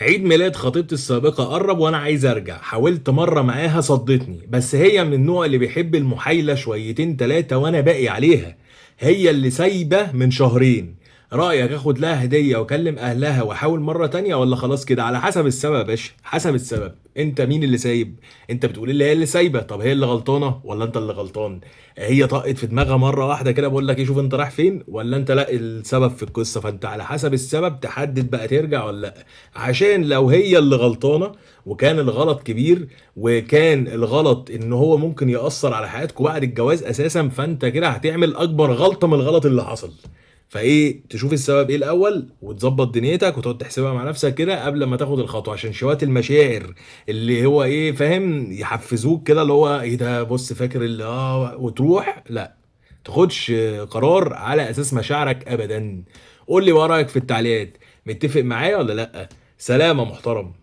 عيد ميلاد خطيبتي السابقة قرب وانا عايز ارجع، حاولت مرة معاها صدتني، بس هي من النوع اللي بيحب المحايلة شويتين تلاتة وانا باقي عليها. هي اللي سايبة من شهرين. رأيك اخد لها هدية واكلم اهلها واحاول مرة تانية، ولا خلاص كده؟ على حسب السبب يا باشا، حسب السبب. انت مين اللي سايب؟ انت بتقول لي هي اللي سايبة، طب هي اللي غلطانة ولا انت اللي غلطان؟ هي طقت في دماغها مرة واحدة كده بقول لك ايه، شوف انت رايح فين، ولا انت لا السبب في القصة؟ فانت على حسب السبب تحدد بقى ترجع ولا لا. عشان لو هي اللي غلطانة وكان الغلط كبير، وكان الغلط ان هو ممكن يأثر على حياتكم بعد الجواز اساسا، فانت كده هتعمل اكبر غلطة من الغلط اللي حصل. فايه، تشوف السبب ايه الاول وتظبط دنيتك وتقعد تحسبها مع نفسك كده قبل ما تاخد الخطوه، عشان شوات المشاعر اللي هو ايه فاهم يحفزوك كده، اللي هو ايه ده، بص فاكر اللي وتروح لا تاخدش قرار على اساس مشاعرك ابدا. قول لي بقى رايك في التعليقات، متفق معايا ولا لا؟ سلام يا محترم.